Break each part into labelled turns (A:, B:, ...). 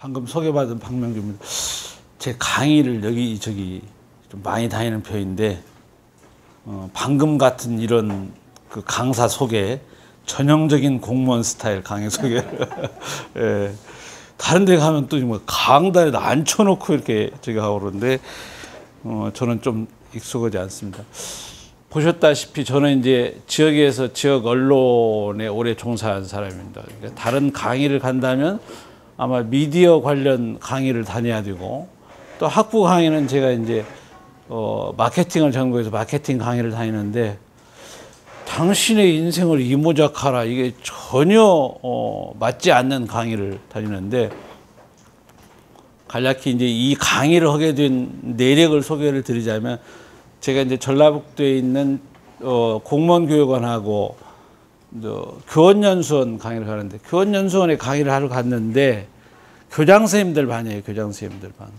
A: 방금 소개받은 박명규입니다. 제 강의를 여기저기 좀 많이 다니는 편인데 방금 같은 이런 그 강사 소개, 전형적인 공무원 스타일 강의 소개. 예. 다른 데 가면 또 뭐 강단에다 앉혀놓고 이렇게 저기 하고 그러는데 저는 좀 익숙하지 않습니다. 보셨다시피 저는 이제 지역에서 지역 언론에 오래 종사한 사람입니다. 그러니까 다른 강의를 간다면 아마 미디어 관련 강의를 다녀야 되고, 또 학부 강의는 제가 이제 마케팅을 전공해서 마케팅 강의를 다니는데, 당신의 인생을 이모작하라, 이게 전혀 맞지 않는 강의를 다니는데, 간략히 이제 이 강의를 하게 된 내력을 소개를 드리자면, 제가 이제 전라북도에 있는 공무원 교육원하고 교원연수원 강의를 가는데, 교원연수원에 강의를 하러 갔는데 교장 선생님들 반이에요. 교장 선생님들 반.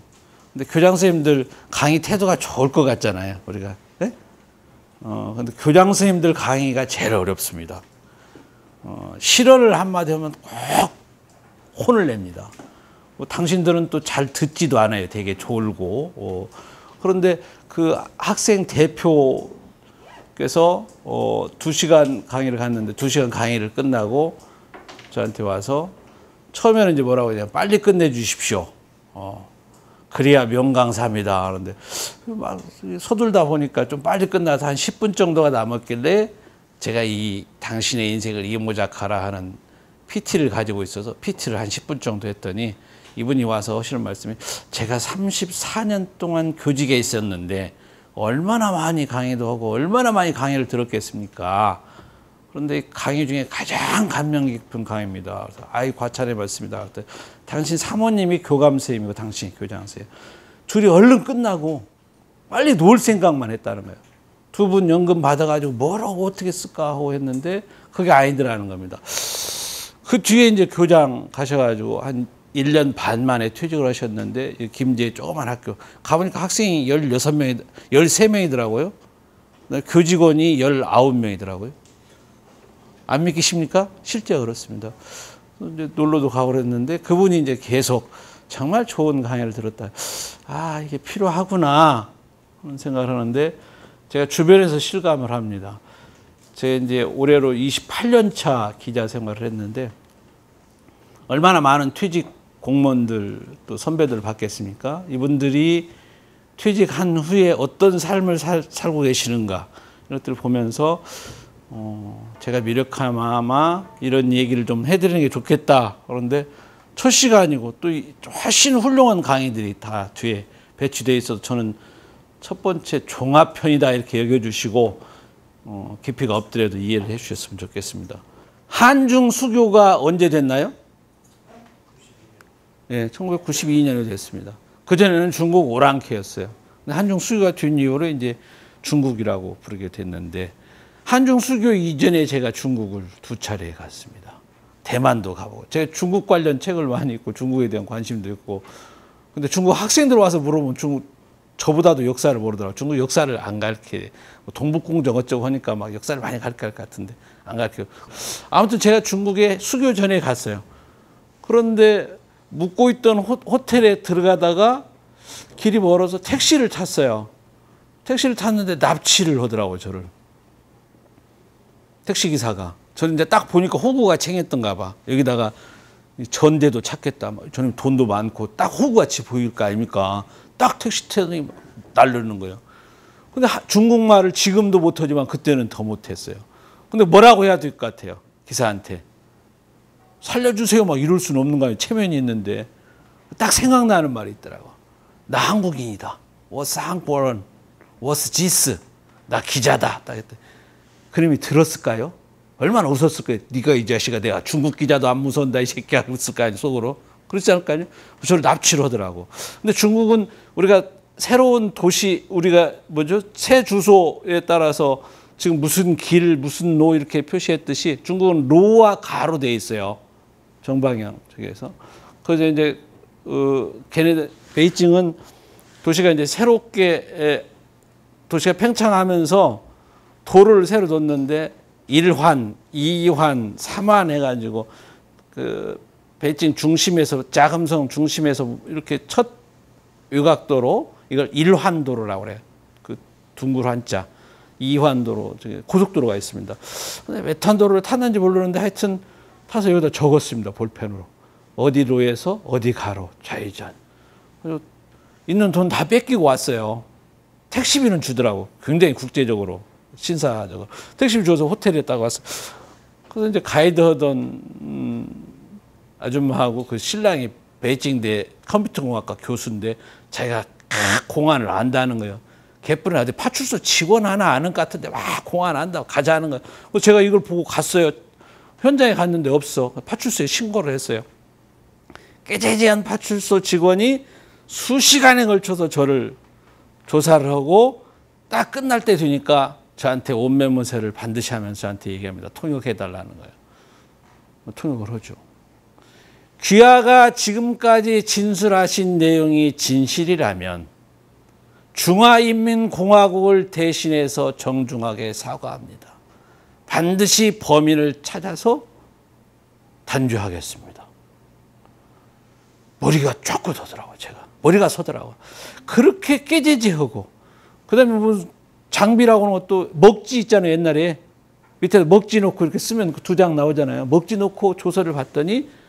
A: 근데 교장 선생님들 강의 태도가 좋을 것 같잖아요, 우리가. 네? 근데 교장 선생님들 강의가 제일 어렵습니다. 실언을 한마디 하면 꼭 혼을 냅니다. 당신들은 또 잘 듣지도 않아요. 되게 졸고. 그런데 그 학생 대표께서 2시간 강의를 갔는데 2시간 강의를 끝나고 저한테 와서 처음에는 이제 뭐라고 하냐, 빨리 끝내주십시오. 그래야 명강사입니다. 그런데 막 서둘다 보니까 좀 빨리 끝나서 한 10분 정도가 남았길래 제가 이 당신의 인생을 이모작하라 하는 PT를 가지고 있어서 PT를 한 10분 정도 했더니 이분이 와서 하시는 말씀이, 제가 34년 동안 교직에 있었는데 얼마나 많이 강의도 하고 얼마나 많이 강의를 들었겠습니까? 그런데 강의 중에 가장 감명 깊은 강의입니다. 그래서 아이 과찬의 말씀이다. 당신 사모님이 교감 선생님이고 당신이 교장 선생님. 둘이 얼른 끝나고 빨리 놀 생각만 했다는 거예요. 두 분 연금 받아가지고 뭐라고 어떻게 쓸까 하고 했는데 그게 아니더라는 겁니다. 그 뒤에 이제 교장 가셔가지고 한 1년 반 만에 퇴직을 하셨는데, 김제에 조그만 학교 가보니까 학생이 16명이, 13명이더라고요. 교직원이 19명이더라고요. 안 믿기십니까? 실제 그렇습니다. 이제 놀러도 가고 그랬는데 그분이 이제 계속 정말 좋은 강의를 들었다. 아, 이게 필요하구나 그런 생각을 하는데, 제가 주변에서 실감을 합니다. 제가 이제 올해로 28년 차 기자 생활을 했는데 얼마나 많은 퇴직 공무원들 또 선배들 받겠습니까? 이분들이 퇴직한 후에 어떤 삶을 살고 계시는가, 이런 것들을 보면서 제가 미력하마 이런 얘기를 좀 해드리는 게 좋겠다. 그런데 첫 시간이고 또 훨씬 훌륭한 강의들이 다 뒤에 배치되어 있어서 저는 첫 번째 종합편이다 이렇게 여겨주시고 깊이가 없더라도 이해를 해주셨으면 좋겠습니다. 한중 수교가 언제 됐나요? 네, 1992년에 됐습니다. 그전에는 중국 오랑캐였어요. 한중 수교가 된 이후로 이제 중국이라고 부르게 됐는데, 한중 수교 이전에 제가 중국을 2차례 갔습니다. 대만도 가보고, 제가 중국 관련 책을 많이 읽고 중국에 대한 관심도 있고, 근데 중국 학생들 와서 물어보면 중국 저보다도 역사를 모르더라고요. 중국 역사를 안 가르쳐. 동북공정 어쩌고 하니까 막 역사를 많이 가르칠 것 같은데 안 가르쳐요. 아무튼 제가 중국에 수교 전에 갔어요. 그런데 묵고 있던 호텔에 들어가다가 길이 멀어서 택시를 탔어요. 택시를 탔는데 납치를 하더라고요, 저를. 택시기사가. 저는 이제 딱 보니까 호구가 챙겼던가 봐. 여기다가 전대도 찾겠다. 저는 돈도 많고 딱 호구같이 보일 거 아닙니까? 딱 택시 타더니 날르는 거예요. 근데 중국말을 지금도 못하지만 그때는 더 못했어요. 근데 뭐라고 해야 될 것 같아요, 기사한테. 살려주세요 막 이럴 수는 없는 거 아니에요. 체면이 있는데. 딱 생각나는 말이 있더라고. 나 한국인이다. Was 한국인. Was this. 나 기자다. 딱 했더니 그놈이 들었을까요? 얼마나 웃었을 거예요. 네가 이 자식아, 내가 중국 기자도 안 무서운다 이 새끼야, 웃을 거 아니에요, 속으로. 그렇지 않을까요? 저를 납치를 하더라고. 근데 중국은 우리가 새로운 도시, 우리가 새 주소에 따라서 지금 무슨 길, 무슨 로 이렇게 표시했듯이 중국은 로와 가로 돼 있어요. 정방향 쪽에서. 그래서 이제 걔네 베이징은 도시가 이제 새롭게 도시가 팽창하면서 도로를 새로 뒀는데 1환, 2환, 3환 해가지고 그 베이징 중심에서 자금성 중심에서 이렇게 첫 외곽도로 이걸 일환도로라고 그래요. 그 둥글 환자 이환도로 고속도로가 있습니다. 근데 외탄도로를 탔는지 모르는데 하여튼 타서 여기다 적었습니다. 볼펜으로. 어디로에서 어디 가로 좌회전. 그래서 있는 돈 다 뺏기고 왔어요. 택시비는 주더라고. 굉장히 국제적으로 신사적으로 택시비 줘서 호텔에 딱 왔어. 그래서 이제 가이드 하던 아줌마하고 그 신랑이 베이징대 컴퓨터공학과 교수인데 자기가 공안을 안다는 거예요. 개뿔은 어디 파출소 직원 하나 아는 것 같은데 막 공안 안다고 가자 하는 거예요. 그래서 제가 이걸 보고 갔어요. 현장에 갔는데 없어. 파출소에 신고를 했어요. 깨재재한 파출소 직원이 수시간에 걸쳐서 저를 조사를 하고 딱 끝날 때 되니까 저한테 옷매무새를 반드시 하면서 저한테 얘기합니다. 통역해달라는 거예요. 통역을 하죠. 귀하가 지금까지 진술하신 내용이 진실이라면 중화인민공화국을 대신해서 정중하게 사과합니다. 반드시 범인을 찾아서 단죄하겠습니다. 머리가 쫙 서더라고요. 제가. 머리가 서더라고요. 그렇게 깨재재하고 그다음에 무슨 장비라고 하는 것도 먹지 있잖아요. 옛날에 밑에 먹지 놓고 이렇게 쓰면 그 2장 나오잖아요. 먹지 놓고 조서를 봤더니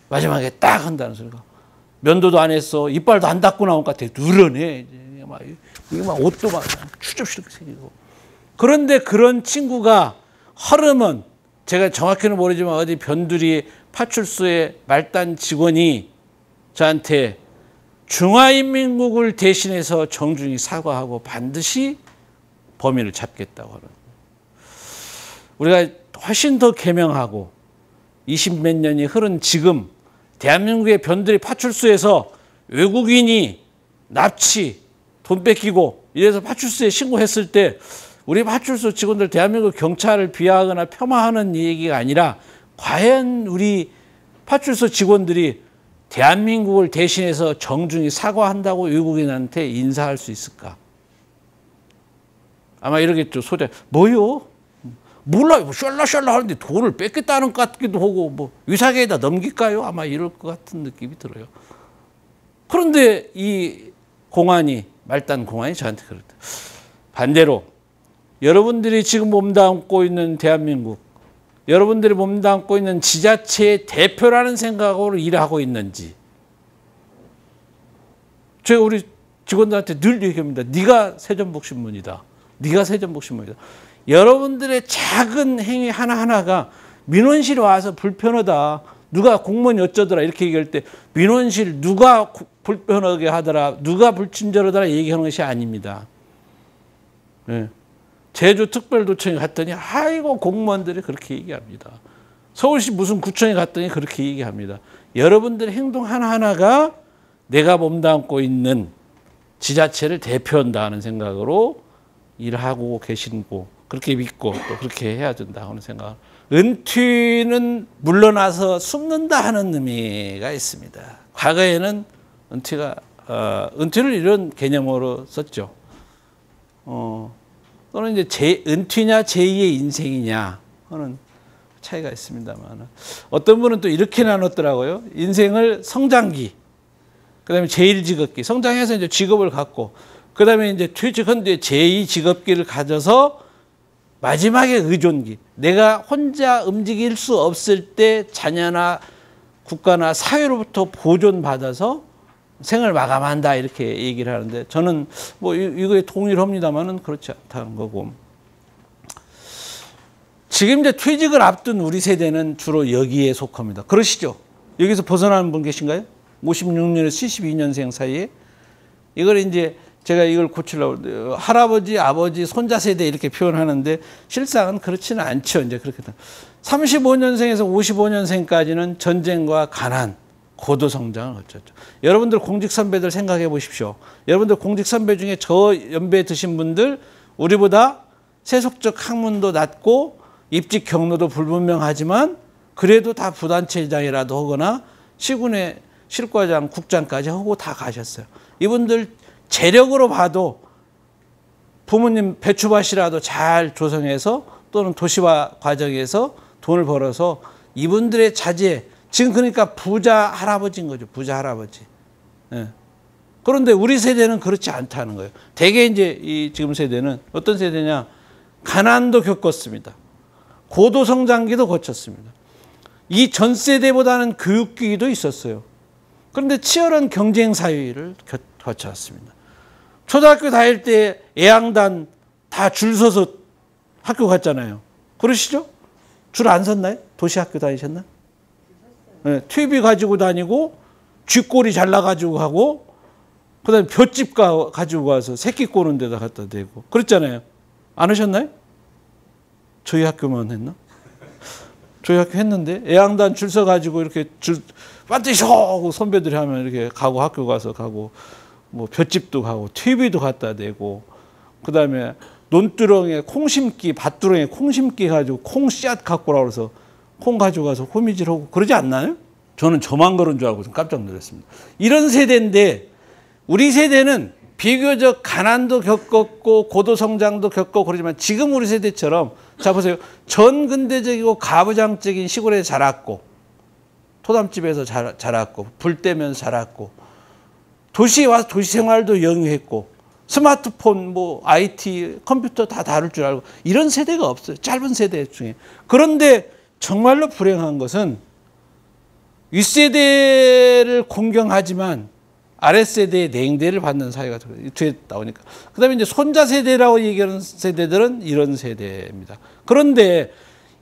A: 마지막에 딱 한다는 소리가 면도도 안 했어. 이빨도 안 닦고 나온 것 같아. 누런해. 이게 막 옷도 막 추접스럽게 생기고. 그런데 그런 친구가 허름은 제가 정확히는 모르지만 어디 변두리 파출소의 말단 직원이 저한테 중화인민국을 대신해서 정중히 사과하고 반드시 범인을 잡겠다고 하는 거예요. 우리가 훨씬 더 개명하고 20몇 년이 흐른 지금 대한민국의 변두리 파출소에서 외국인이 납치, 돈 뺏기고 이래서 파출소에 신고했을 때 우리 파출소 직원들 대한민국 경찰을 비하하거나 폄하하는 얘기가 아니라 과연 우리 파출소 직원들이 대한민국을 대신해서 정중히 사과한다고 외국인한테 인사할 수 있을까? 아마 이러겠죠. 소재 뭐요? 몰라요. 뭐 셜라셜라 하는데 돈을 뺏겠다는 것 같기도 하고 뭐 위사계에다 넘길까요? 아마 이럴 것 같은 느낌이 들어요. 그런데 이 공안이 말단 공안이 저한테 그랬다. 반대로 여러분들이 지금 몸담고 있는 대한민국, 여러분들이 몸담고 있는 지자체의 대표라는 생각으로 일하고 있는지 제가 우리 직원들한테 늘 얘기합니다. 네가 세전복신문이다. 네가 세전복신문이다. 여러분들의 작은 행위 하나하나가 민원실에 와서 불편하다. 누가 공무원이 어쩌더라 이렇게 얘기할 때 민원실 누가 불편하게 하더라. 누가 불친절하더라 얘기하는 것이 아닙니다. 네. 제주특별도청에 갔더니 아이고 공무원들이 그렇게 얘기합니다. 서울시 무슨 구청에 갔더니 그렇게 얘기합니다. 여러분들의 행동 하나하나가 내가 몸담고 있는 지자체를 대표한다 하는 생각으로 일하고 계시고 그렇게 믿고 또 그렇게 해야 된다 하는 생각. 은퇴는 물러나서 숨는다 하는 의미가 있습니다. 과거에는 은퇴를 이런 개념으로 썼죠. 또는 이제 은퇴냐 제2의 인생이냐 하는 차이가 있습니다만 어떤 분은 또 이렇게 나눴더라고요. 인생을 성장기, 그다음에 제1직업기, 성장해서 이제 직업을 갖고 그다음에 이제 퇴직한 뒤에 제2직업기를 가져서 마지막에 의존기, 내가 혼자 움직일 수 없을 때 자녀나 국가나 사회로부터 보존받아서 생을 마감한다 이렇게 얘기를 하는데 저는 뭐 이거에 동의를 합니다만은 그렇지 않다는 거고. 지금 이제 퇴직을 앞둔 우리 세대는 주로 여기에 속합니다. 그러시죠? 여기서 벗어나는 분 계신가요? 56년에서 72년생 사이에 이걸 이제 제가 이걸 고치려고 할아버지, 아버지, 손자 세대 이렇게 표현하는데 실상은 그렇지는 않죠. 이제 그렇게 35년생에서 55년생까지는 전쟁과 가난, 고도 성장을 거쳤죠. 여러분들 공직 선배들 생각해 보십시오. 여러분들 공직 선배 중에 저 연배에 드신 분들 우리보다 세속적 학문도 낮고 입직 경로도 불분명하지만 그래도 다 부단체장이라도 하거나 시군의 실과장, 국장까지 하고 다 가셨어요. 이분들 재력으로 봐도 부모님 배추밭이라도 잘 조성해서 또는 도시화 과정에서 돈을 벌어서 이분들의 자제, 지금 그러니까 부자 할아버지인 거죠. 부자 할아버지. 예. 그런데 우리 세대는 그렇지 않다는 거예요. 대개 이제 이 지금 세대는 어떤 세대냐? 가난도 겪었습니다. 고도 성장기도 거쳤습니다. 이 전 세대보다는 교육기도 있었어요. 그런데 치열한 경쟁 사회를 거쳤습니다. 초등학교 다닐 때 애양단 다 줄 서서 학교 갔잖아요. 그러시죠? 줄 안 섰나요? 도시학교 다니셨나? 네, TV 가지고 다니고 쥐꼬리 잘라가지고 가고 그다음에 볏짚 가지고 가서 새끼 꼬는 데다 갖다 대고 그랬잖아요. 안 하셨나요? 저희 학교만 했나? 저희 학교 했는데 애양단 줄 서가지고 이렇게 줄 반드시 하고 선배들이 하면 이렇게 가고 학교 가서 가고 뭐 볏짚도 가고 TV도 갖다 대고 그다음에 논두렁에 콩 심기 밭두렁에 콩 심기 가지고 콩 씨앗 갖고 오라고 해서 콩 가지고 가서 호미질하고 그러지 않나요? 저는 저만 그런 줄 알고 좀 깜짝 놀랐습니다. 이런 세대인데 우리 세대는 비교적 가난도 겪었고 고도 성장도 겪고 그러지만 지금 우리 세대처럼 자 보세요. 전근대적이고 가부장적인 시골에 자랐고 토담집에서 자랐고 불 떼면서 자랐고 도시에 와서 도시 생활도 영위했고 스마트폰 뭐 IT 컴퓨터 다 다룰 줄 알고 이런 세대가 없어요. 짧은 세대 중에. 그런데 정말로 불행한 것은 윗세대를 공경하지만 아랫세대의 냉대를 받는 사회가 뒤에 나오니까. 그 다음에 이제 손자 세대라고 얘기하는 세대들은 이런 세대입니다. 그런데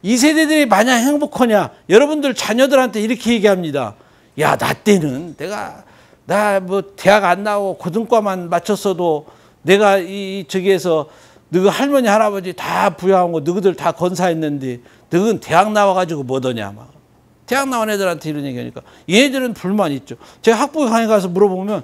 A: 이 세대들이 마냥 행복하냐? 여러분들 자녀들한테 이렇게 얘기합니다. 야, 나 때는 나 뭐 대학 안 나오고 고등과만 마쳤어도 내가 저기에서 너희 할머니, 할아버지 다 부유하고 너희들 다 건사했는데 너희는 대학 나와가지고 뭐더냐? 막. 대학 나온 애들한테 이런 얘기하니까 얘네들은 불만 있죠. 제가 학부에 강의 가서 물어보면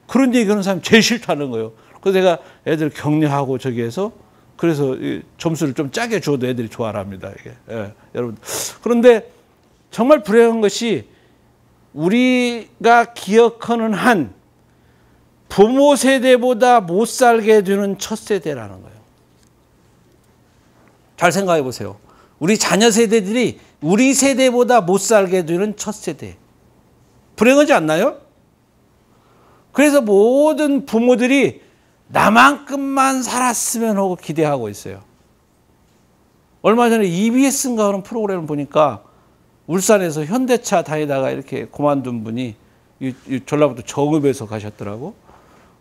A: 그런 얘기하는 사람이 제일 싫다는 거예요. 그래서 내가 애들 격려하고 저기 해서 그래서 점수를 좀 짜게 줘도 애들이 좋아합니다. 이게. 예, 여러분. 그런데 정말 불행한 것이 우리가 기억하는 한 부모 세대보다 못 살게 되는 첫 세대라는 거예요. 잘 생각해 보세요. 우리 자녀 세대들이 우리 세대보다 못 살게 되는 첫 세대. 불행하지 않나요? 그래서 모든 부모들이 나만큼만 살았으면 하고 기대하고 있어요. 얼마 전에 EBS인가 하는 프로그램을 보니까 울산에서 현대차 다니다가 이렇게 그만둔 분이 전라북도 정읍에서 가셨더라고.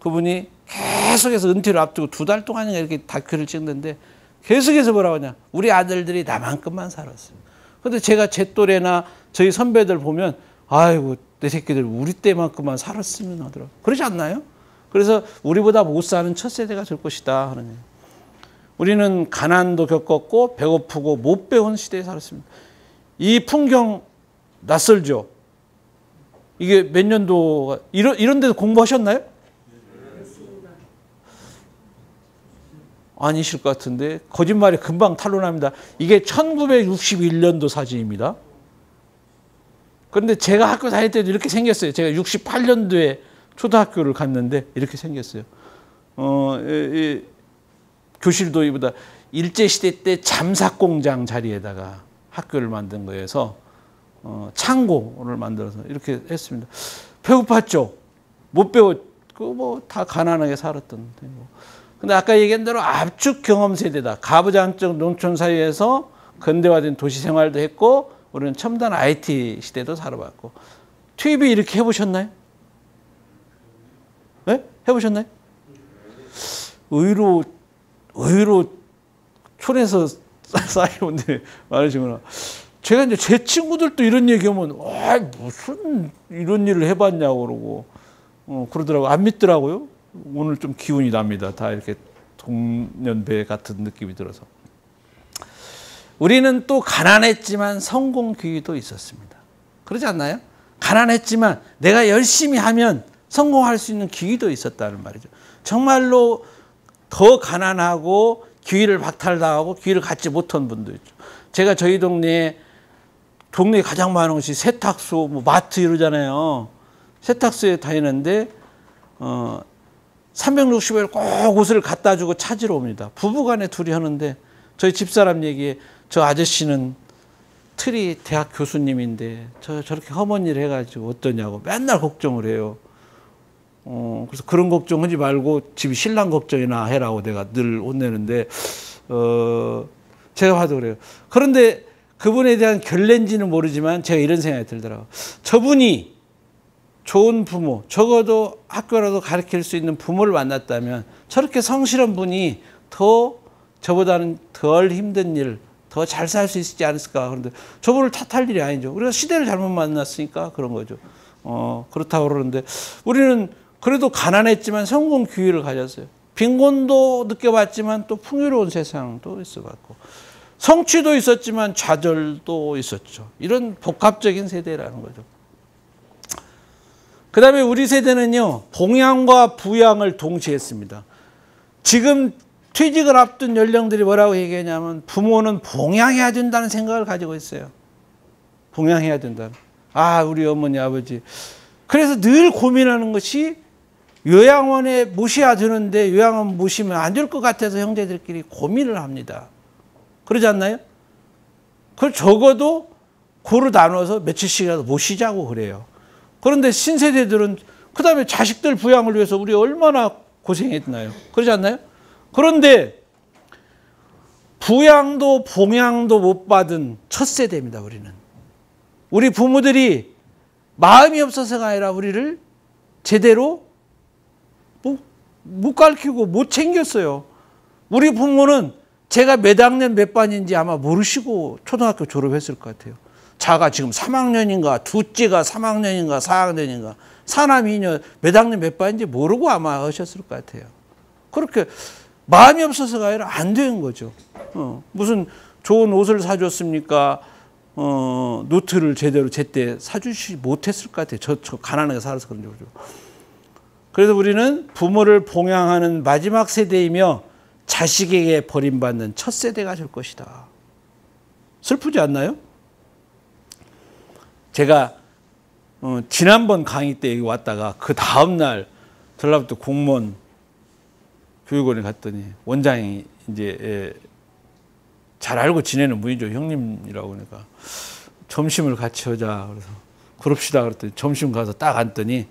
A: 그분이 계속해서 은퇴를 앞두고 2달 동안인가 이렇게 다큐를 찍는데 계속해서 뭐라고 하냐. 우리 아들들이 나만큼만 살았어요. 근데 제가 제 또래나 저희 선배들 보면 아이고 내 새끼들 우리 때만큼만 살았으면 하더라고요. 그러지 않나요? 그래서 우리보다 못 사는 첫 세대가 될 것이다 하는 얘기예요. 우리는 가난도 겪었고 배고프고 못 배운 시대에 살았습니다. 이 풍경 낯설죠? 이게 몇 년도가 이런 데서 공부하셨나요? 아니실 것 같은데 거짓말이 금방 탄로납니다. 이게 1961년도 사진입니다. 그런데 제가 학교 다닐 때도 이렇게 생겼어요. 제가 68년도에 초등학교를 갔는데 이렇게 생겼어요. 교실도 이보다 일제시대 때 잠삭공장 자리에다가 학교를 만든 거여서 창고를 만들어서 이렇게 했습니다. 배고팠죠? 못 배웠고 뭐 다 가난하게 살았던. 근데 아까 얘기한 대로 압축 경험 세대다. 가부장적 농촌 사회에서 근대화된 도시 생활도 했고 우리는 첨단 IT 시대도 살아봤고. TV 이렇게 해보셨나요? 네? 해보셨나요? 의외로 촌에서 쌓여온 데 많으시구나. 제가 이제 제 친구들도 이런 얘기하면 무슨 이런 일을 해봤냐고 그러고 그러더라고요. 안 믿더라고요. 오늘 좀 기운이 납니다. 다 이렇게 동년배 같은 느낌이 들어서. 우리는 또 가난했지만 성공 기회도 있었습니다. 그러지 않나요? 가난했지만 내가 열심히 하면 성공할 수 있는 기회도 있었다는 말이죠. 정말로 더 가난하고 기회를 박탈당하고 기회를 갖지 못한 분도 있죠. 제가 저희 동네에 가장 많은 것이 세탁소, 뭐 마트 이러잖아요. 세탁소에 다니는데 365일 꼭 옷을 갖다 주고 찾으러 옵니다. 부부간에 둘이 하는데 저희 집사람 얘기에 저 아저씨는 틀이 대학 교수님인데 저렇게 험한 일 해가지고 어떠냐고 맨날 걱정을 해요. 그래서 그런 걱정하지 말고 집이 신랑 걱정이나 해라고 내가 늘 혼내는데, 제가 봐도 그래요. 그런데 그분에 대한 결례인지는 모르지만 제가 이런 생각이 들더라고요. 저분이 좋은 부모, 적어도 학교라도 가르칠 수 있는 부모를 만났다면 저렇게 성실한 분이 더 저보다는 덜 힘든 일, 더 잘 살 수 있지 않을까. 그런데 저분을 탓할 일이 아니죠. 우리가 시대를 잘못 만났으니까 그런 거죠. 그렇다고 그러는데 우리는 그래도 가난했지만 성공 기회를 가졌어요. 빈곤도 느껴봤지만 또 풍요로운 세상도 있어봤고, 성취도 있었지만 좌절도 있었죠. 이런 복합적인 세대라는 거죠. 그 다음에 우리 세대는요, 봉양과 부양을 동시에 했습니다. 지금 퇴직을 앞둔 연령들이 뭐라고 얘기하냐면 부모는 봉양해야 된다는 생각을 가지고 있어요. 봉양해야 된다는. 우리 어머니, 아버지. 그래서 늘 고민하는 것이 요양원에 모셔야 되는데 요양원 모시면 안 될 것 같아서 형제들끼리 고민을 합니다. 그러지 않나요? 그걸 적어도 고루 나눠서 며칠씩이라도 모시자고 그래요. 그런데 신세대들은 그 다음에 자식들 부양을 위해서 우리 얼마나 고생했나요? 그러지 않나요? 그런데 부양도 봉양도 못 받은 첫 세대입니다, 우리는. 우리 부모들이 마음이 없어서가 아니라 우리를 제대로 못 가르치고 못 챙겼어요. 우리 부모는 제가 몇 학년 몇 반인지 아마 모르시고 초등학교 졸업했을 것 같아요. 자가 지금 3학년인가, 둘째가 3학년인가, 4학년인가, 사남이 이녀 몇 학년 몇 반인지 모르고 아마 하셨을 것 같아요. 그렇게 마음이 없어서가 아니라 안 되는 거죠. 무슨 좋은 옷을 사줬습니까? 노트를 제대로 제때 사주지 못했을 것 같아요. 저 가난하게 살아서 그런 거죠. 그래서 우리는 부모를 봉양하는 마지막 세대이며 자식에게 버림받는 첫 세대가 될 것이다. 슬프지 않나요? 제가 지난번 강의 때 여기 왔다가 그 다음날 전라북도 공무원 교육원에 갔더니 원장이 이제 잘 알고 지내는 분이죠. 형님이라고 그러니까 점심을 같이 하자. 그래서 그럽시다. 그랬더니 점심 가서 딱 앉더니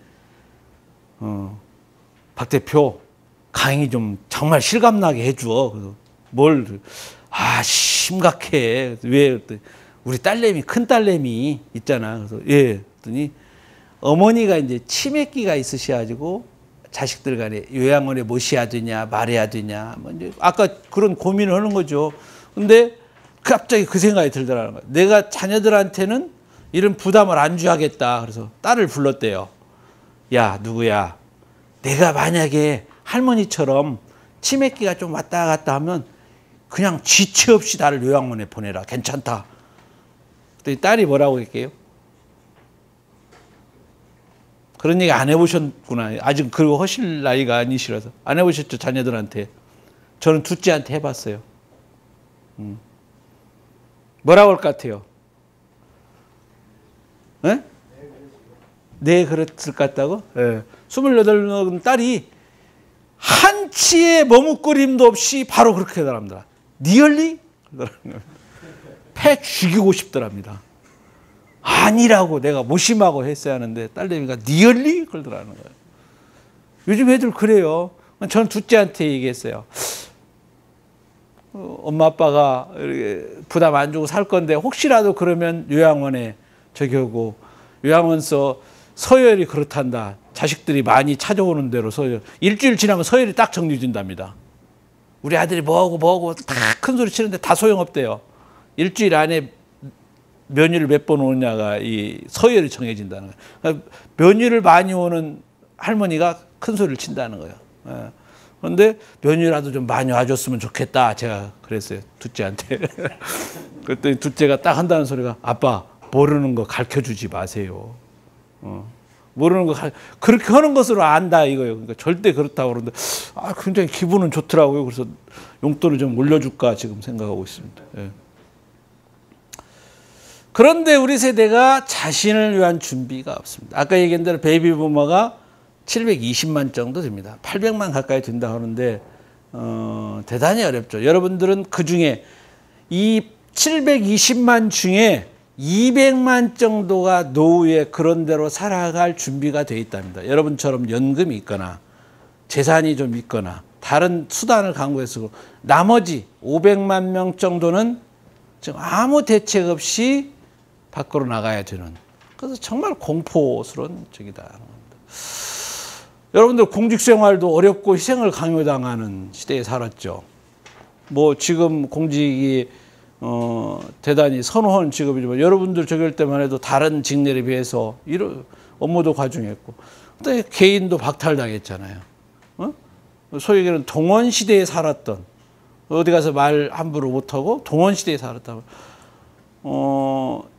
A: 박 대표 강의 좀 정말 실감나게 해줘. 그래서 뭘, 심각해. 왜? 그랬더니 우리 딸내미, 큰 딸내미 있잖아. 그래서 예. 그랬더니 어머니가 이제 치매기가 있으셔가지고 자식들 간에 요양원에 모셔야 되냐, 말해야 되냐. 뭐 이제 아까 그런 고민을 하는 거죠. 근데 갑자기 그 생각이 들더라는 거예요. 내가 자녀들한테는 이런 부담을 안 줘야겠다. 그래서 딸을 불렀대요. 야, 누구야. 내가 만약에 할머니처럼 치매기가 좀 왔다 갔다 하면 그냥 지체 없이 나를 요양원에 보내라. 괜찮다. 그랬더니 딸이 뭐라고 할게요? 그런 얘기 안 해보셨구나. 아직 그거 하실 나이가 아니시라서. 안 해보셨죠, 자녀들한테. 저는 둘째한테 해봤어요. 뭐라고 할 것 같아요? 네? 네, 그랬을 것 같다고? 네. 28 딸이 한치의 머뭇거림도 없이 바로 그렇게 하더랍니다. 니얼리? 패 죽이고 싶더랍니다. 아니라고 내가 무심하고 했어야 하는데 딸내미가 니얼리? 그러더라는 거예요. 요즘 애들 그래요. 저는 둘째한테 얘기했어요. 엄마 아빠가 부담 안 주고 살 건데 혹시라도 그러면 요양원에 저기 오고, 요양원서 서열이 그렇단다. 자식들이 많이 찾아오는 대로 서열. 일주일 지나면 서열이 딱 정리된답니다. 우리 아들이 뭐하고 다 큰 소리 치는데 다 소용없대요. 일주일 안에 면회를 몇 번 오느냐가 이 서열이 정해진다는 거예요. 그러니까 면회를 많이 오는 할머니가 큰 소리를 친다는 거예요. 그런데 면회라도 좀 많이 와줬으면 좋겠다. 제가 그랬어요. 둘째한테. 그랬더니 둘째가 딱 한다는 소리가, 아빠 모르는 거 가르쳐주지 마세요. 모르는 거 그렇게 하는 것으로 안다 이거예요. 그러니까 절대 그렇다고 그러는데 굉장히 기분은 좋더라고요. 그래서 용돈을 좀 올려줄까 지금 생각하고 있습니다. 예. 그런데 우리 세대가 자신을 위한 준비가 없습니다. 아까 얘기한 대로 베이비 부머가 720만 정도 됩니다. 800만 가까이 된다 하는데 대단히 어렵죠. 여러분들은 그중에 이 720만 중에 200만 정도가 노후에 그런 대로 살아갈 준비가 되어 있답니다. 여러분처럼 연금이 있거나 재산이 좀 있거나 다른 수단을 강구해서 나머지 500만 명 정도는 지금 아무 대책 없이 밖으로 나가야 되는, 그래서 정말 공포스러운 적이다. 여러분들 공직 생활도 어렵고 희생을 강요당하는 시대에 살았죠. 뭐 지금 공직이 대단히 선호하는 직업이지만 여러분들 저럴 때만 해도 다른 직렬에 비해서 이런 업무도 과중했고, 근데 개인도 박탈당했잖아요. 소위 얘기하는 동원 시대에 살았던, 어디 가서 말 함부로 못하고 동원 시대에 살았다.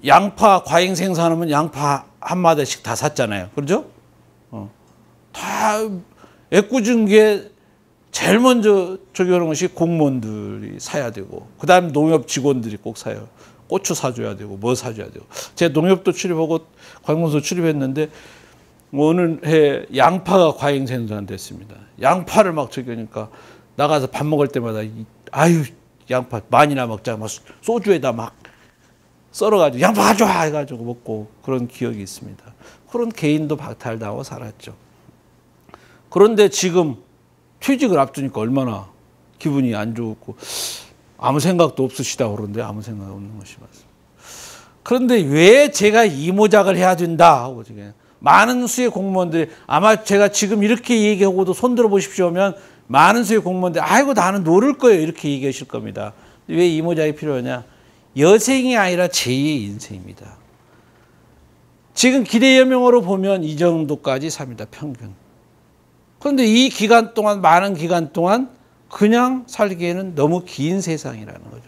A: 양파 과잉 생산하면 양파 한 마디씩 다 샀잖아요. 그렇죠? 다 애꿎은 게 제일 먼저 저기 하는 것이 공무원들이 사야 되고, 그 다음 농협 직원들이 꼭 사요. 고추 사줘야 되고, 뭐 사줘야 되고. 제가 농협도 출입하고 관공서 출입했는데, 어느 해 양파가 과잉 생산됐습니다. 양파를 막 저기 하니까 나가서 밥 먹을 때마다, 아유, 양파 많이나 먹자. 막 소주에다 막 썰어가지고, 양파 가져와! 해가지고 먹고 그런 기억이 있습니다. 그런 개인도 박탈당하고 살았죠. 그런데 지금 퇴직을 앞두니까 얼마나 기분이 안 좋고 아무 생각도 없으시다고 그러는데 아무 생각 없는 것이 맞습니다. 그런데 왜 제가 이 모작을 해야 된다 하고 지금 많은 수의 공무원들이, 아마 제가 지금 이렇게 얘기하고도 손들어 보십시오 하면 많은 수의 공무원들이 아이고 나는 노를 거예요 이렇게 얘기하실 겁니다. 왜 이 모작이 필요하냐? 여생이 아니라 제2의 인생입니다. 지금 기대연명으로 보면 이 정도까지 삽니다. 평균. 그런데 이 기간 동안, 많은 기간 동안 그냥 살기에는 너무 긴 세상이라는 거죠.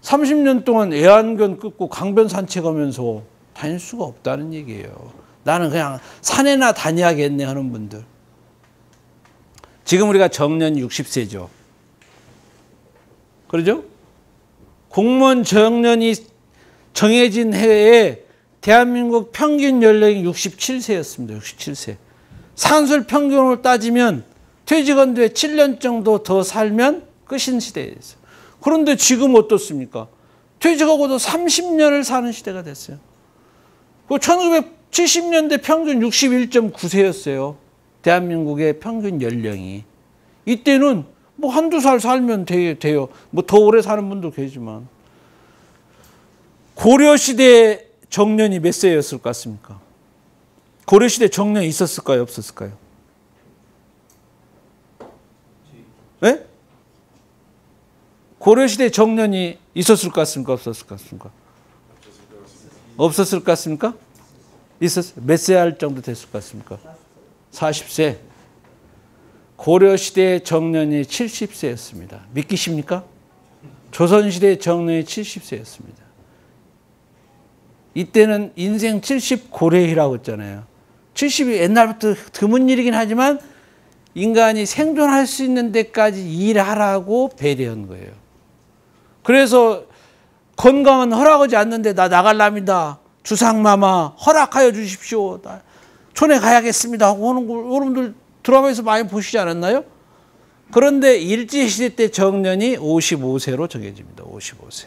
A: 30년 동안 애완견 끊고 강변 산책하면서 다닐 수가 없다는 얘기예요. 나는 그냥 산에나 다녀야겠네 하는 분들. 지금 우리가 정년 60세죠. 그러죠? 공무원 정년이 정해진 해에 대한민국 평균 연령이 67세였습니다. 67세. 산술 평균을 따지면 퇴직한 뒤에 7년 정도 더 살면 끝인 시대였어요. 그런데 지금 어떻습니까? 퇴직하고도 30년을 사는 시대가 됐어요. 1970년대 평균 61.9세였어요. 대한민국의 평균 연령이. 이때는 뭐 한두 살 살면 돼요. 뭐 더 오래 사는 분도 계시지만. 고려시대 정년이 몇 세였을 것 같습니까? 고려시대 정년이 있었을까요? 없었을까요? 네? 고려시대 정년이 있었을 것 같습니까? 없었을 것 같습니까? 없었을 것 같습니까? 있었어요. 몇 세 할 정도 됐을 것 같습니까? 40세. 고려시대 정년이 70세였습니다. 믿기십니까? 조선시대 정년이 70세였습니다. 이때는 인생 70고래이라고 했잖아요. 70이 옛날부터 드문 일이긴 하지만 인간이 생존할 수 있는 데까지 일하라고 배려한 거예요. 그래서 건강은 허락하지 않는데 나 나갈랍니다. 주상마마 허락하여 주십시오. 나 촌에 가야겠습니다 하고 하는 걸 여러분들 드라마에서 많이 보시지 않았나요? 그런데 일제시대 때 정년이 55세로 정해집니다. 55세.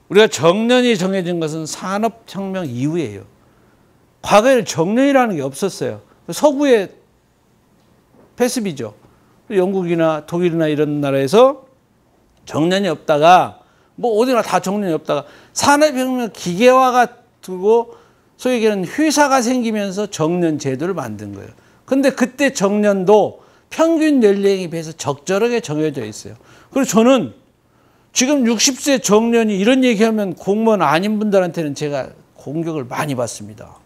A: 우리가 정년이 정해진 것은 산업혁명 이후예요. 과거에는 정년이라는 게 없었어요. 서구의 패습이죠. 영국이나 독일이나 이런 나라에서 정년이 없다가 뭐 어디나 다 정년이 없다가 산업혁명 기계화가 되고 소위 얘기하는 회사가 생기면서 정년 제도를 만든 거예요. 근데 그때 정년도 평균 연령에 비해서 적절하게 정해져 있어요. 그래서 저는 지금 60세 정년이 이런 얘기하면 공무원 아닌 분들한테는 제가 공격을 많이 받습니다.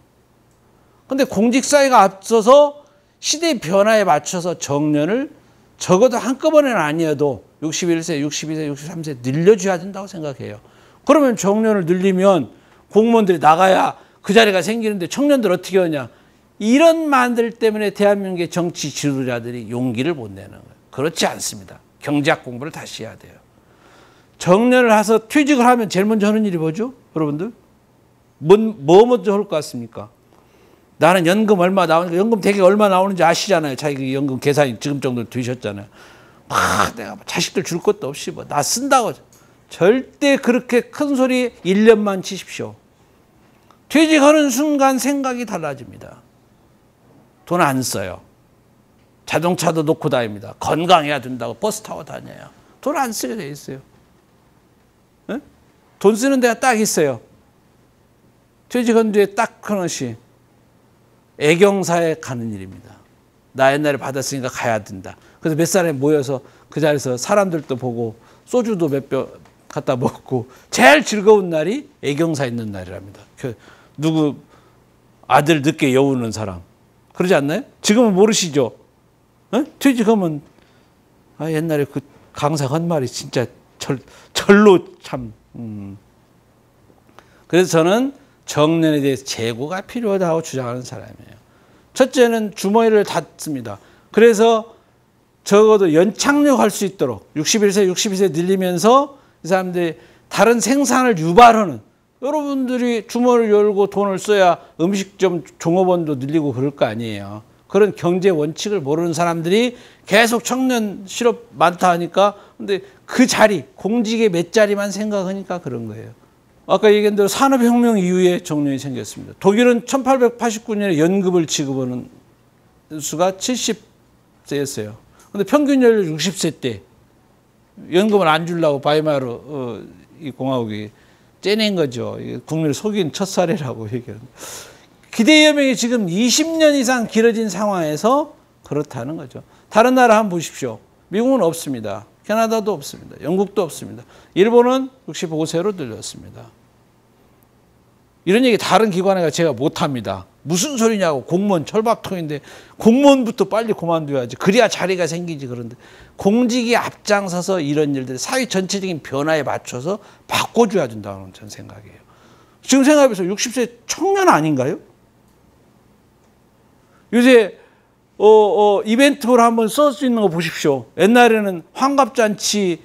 A: 근데 공직사회가 앞서서 시대 변화에 맞춰서 정년을 적어도 한꺼번에는 아니어도 61세, 62세, 63세 늘려줘야 된다고 생각해요. 그러면 정년을 늘리면 공무원들이 나가야 그 자리가 생기는데 청년들 어떻게 하냐. 이런 말들 때문에 대한민국의 정치 지도자들이 용기를 못 내는 거예요. 그렇지 않습니다. 경제학 공부를 다시 해야 돼요. 정년을 해서 퇴직을 하면 제일 먼저 하는 일이 뭐죠? 여러분들? 뭐 먼저 할 것 같습니까? 나는 연금 얼마 나오니까 연금 대개 얼마 나오는지 아시잖아요. 자기 연금 계산이 지금 정도 되셨잖아요. 막 내가 자식들 줄 것도 없이 뭐 나 쓴다고 절대 그렇게 큰 소리 1년만 치십시오. 퇴직하는 순간 생각이 달라집니다. 돈 안 써요. 자동차도 놓고 다닙니다. 건강해야 된다고 버스 타고 다녀요. 돈 안 쓰게 돼 있어요. 네? 돈 쓰는 데가 딱 있어요. 퇴직한 뒤에 딱 하나씩 애경사에 가는 일입니다. 나 옛날에 받았으니까 가야 된다. 그래서 몇 사람이 모여서 그 자리에서 사람들도 보고 소주도 몇 병 갖다 먹고 제일 즐거운 날이 애경사 있는 날이랍니다. 누구 아들 늦게 여우는 사람 그러지 않나요? 지금은 모르시죠? 어? 퇴직하면 옛날에 그 강사 한 말이 진짜 절로 참 그래서 저는 정년에 대해서 재고가 필요하다고 주장하는 사람이에요. 첫째는 주머니를 닫습니다. 그래서 적어도 연착륙할 수 있도록 61세, 62세 늘리면서 이 사람들이 다른 생산을 유발하는 여러분들이 주머니를 열고 돈을 써야 음식점 종업원도 늘리고 그럴 거 아니에요. 그런 경제 원칙을 모르는 사람들이 계속 청년 실업 많다 하니까 근데 그 자리, 공직의 몇 자리만 생각하니까 그런 거예요. 아까 얘기한 대로 산업혁명 이후에 정년이 생겼습니다. 독일은 1889년에 연금을 지급하는 수가 70세였어요. 근데 평균 연령 60세 때 연금을 안 주려고 바이마르 이 공화국이 째낸 거죠. 국민을 속인 첫 사례라고 얘기합니다. 기대여명이 지금 20년 이상 길어진 상황에서 그렇다는 거죠. 다른 나라 한번 보십시오. 미국은 없습니다. 캐나다도 없습니다. 영국도 없습니다. 일본은 65세로 늘렸습니다. 이런 얘기 다른 기관에 제가 못합니다. 무슨 소리냐고. 공무원 철밥통인데 공무원부터 빨리 그만둬야지. 그래야 자리가 생기지. 그런데 공직이 앞장서서 이런 일들 사회 전체적인 변화에 맞춰서 바꿔줘야 된다는 전 생각이에요. 지금 생각해보세요. 60세 청년 아닌가요? 요새 이벤트로 한번 쓸 수 있는 거 보십시오. 옛날에는 환갑잔치,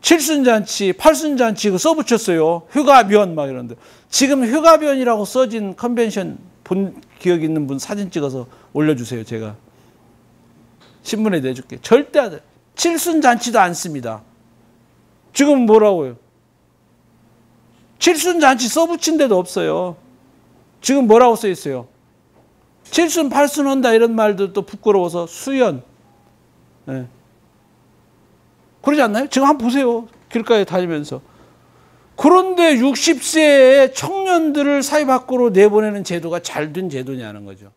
A: 칠순잔치, 팔순잔치 써붙였어요. 휴가변 막 이런데. 지금 휴가변이라고 써진 컨벤션 본 기억 있는 분 사진 찍어서 올려주세요. 제가 신문에 내줄게요. 절대 안 돼요. 칠순잔치도 안 씁니다. 지금 뭐라고요? 칠순잔치 써붙인 데도 없어요. 지금 뭐라고 써 있어요? 칠순, 팔순 한다 이런 말도 또 부끄러워서 수연. 네. 그러지 않나요? 지금 한번 보세요. 길가에 다니면서. 그런데 60세의 청년들을 사회 밖으로 내보내는 제도가 잘 된 제도냐는 거죠.